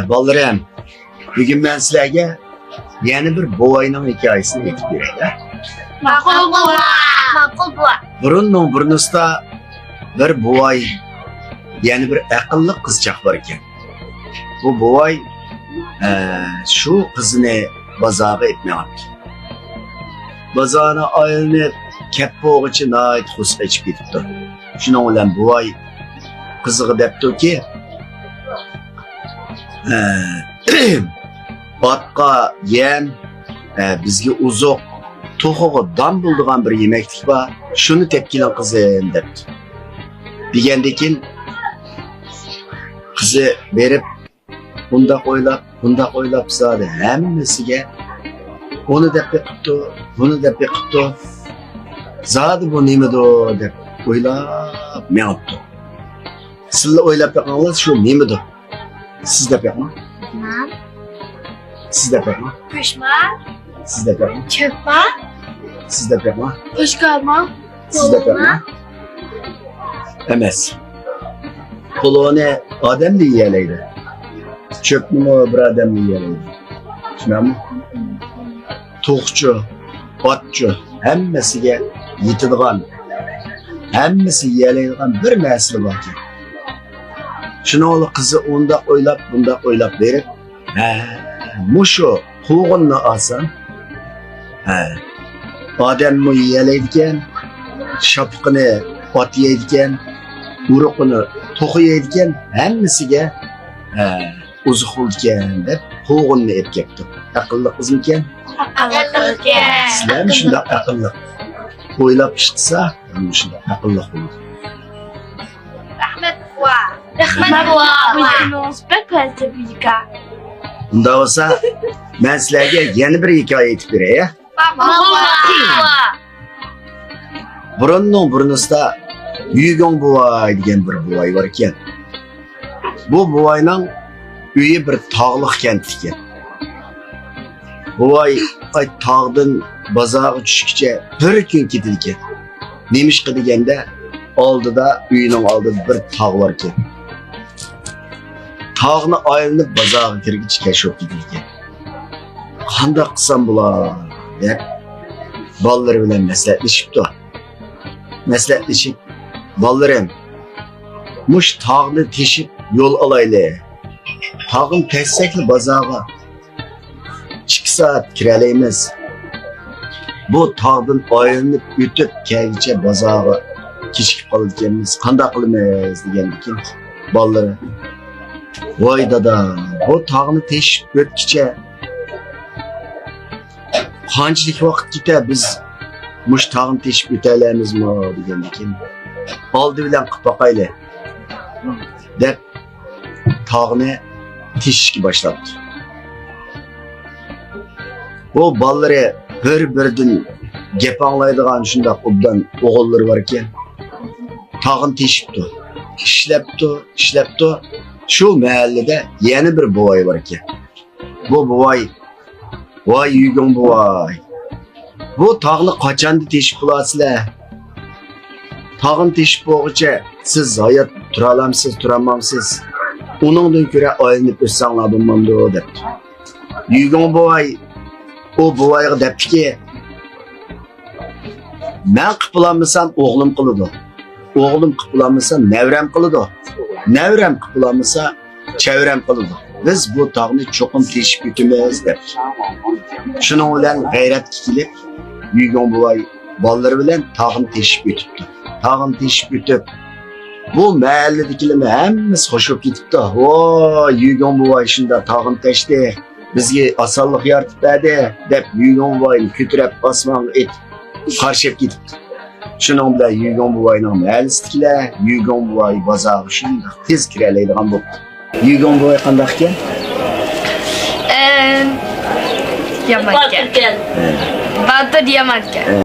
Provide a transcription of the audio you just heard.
Balalarım, bugün ben sizlerge yeni bir buvayның hikayesini aytib beraylar. Ma'qul buva. Ma'qul buva. Burunning burnusida bir buvay, yeni bir aqlli qizchaq bor ekan. Bu buvay shu qizini bozorga etmayapti. Bozorni aylanib, kappo'g'ichi nihoyat xusib ichib ketibdi. Shuning bilan buvay qiziga debdiki, otqa yem, bizga uzoq to'g'ri dam bo'ladigan bir yemeklik bor, shuni tepkilan qizim debdi. Degandekin qizi berib bunda o'ylab zodi hammasiga onu deb qilibdi, buni deb qilibdi. Zodi bu nimado deb o'ylab mengibdi. Sizlar o'ylab qo'ygansiz shu nimado? Siz deb qo'ying. Siz deb qo'ying. Pishman. Siz deb qo'ying. Chöpma. Siz deb qo'ying. Pishkalma. Siz deb qo'ying. Emas. Puloni odamni yeyalaydi. Çöpni bir odamni yeyalaydi. Tushunammi? To'qchi, otchi hammasiga yetadigan, hammasi yeyalaydigan bir narsa bor ekan. Shuni qizi unda o'ylab, bunda o'ylab berib, mushu quvg'inni olsam, odamni yeyalaydigan, shapqini ot yeydigan, uruqini to'qi yeydigan, hammasiga o'zi qilgan deb quvg'inni ep ketdi. Aqlli qizmikan? Aqlli. Sizlar shunday aqlli o'ylab ish qilsa, shunday aqlli bo'ladi. Rahmat buva. Rahmat buva. Buyurunuz pek tabiika. Unda bo'lsa, men sizlarga yana bir hikoya aytib beray. Buva. Burunning burnusida Yugong buvay degan bir buvay bor ekan. Bu buvayning uyi bir tog'liq kent ekan. Buvay tog'dan bozorga tushguncha bir kun ketdi ekan. Nemishqa deganda oldida uyining oldida bir tog' bor ekan. Tog'ni aylanib bozorga kirgich kashf ketdi ekan. Qanday qilsam bo'lar deb bolalar bilan maslahatlashibdi. Maslahatlashib, bolalarım, mush tog'ni teshib yo'l olayli. Tog'ni teshsakli bozorga 2 soat kiralaymiz. Bu tog'dan aylanib o'tib kelguncha bozorga kechikib qolganmiz. Qanday qilamiz degandikin bolalar. Voy dada, bu tog'ni teshib o'tguncha qanchalik vaqt ketadi, biz mush tog'ni teshib o'talamizmi degandikin oldi bilan qilib boqayli deb tog'ni teshishga boshladi. Bu bolalari bir-biridan gap anglaydigan shunday obdan o'g'illar bor ekan. Tog'ni teshibdi, ishlabdi. Shu mahallada yana bir buvay bor ekan. Bu buvay, voy Yugong buvay, bu tog'ni qachonda teshib bo'lasizlar? Tog'ni teshib bo'lguncha siz hayot tura olamsiz, tura olmamsiz. Uningdan ko'ra aylanib o'tsanglar bo'lmamdi debdi. Yugong buvay o buvayga debdiki, men qilib bo'lmasam o'g'lim qiladi. O'g'lim qilib bo'lmasa nevram qiladi. Nevram qilib bo'lmasa chevram qiladi. Biz bu tog'ni cho'qim teshib o'tamiz debdi. Shuning bilan g'ayratga kelib, Yugong buvay bolalar bilan tog'ni teshib o'tibdi. Tog'ni teshib o'tib, bu mahalladagilar hammasi xo'shib ketibdi. Voy, Yugong buvay shunda tog'ni teshdi, bizga osonlik yaratib berdi deb Yugong buvayni ko'tarib osmonga etib qarshib ketibdi. Shuning bilan Yugong buvayning mahallasidagilar Yugong buvay bozorga shunday tez kiralaydigan bo'ldi. Yugong buvay qanday ekan? Yaman ekan. Batir yaman ekan.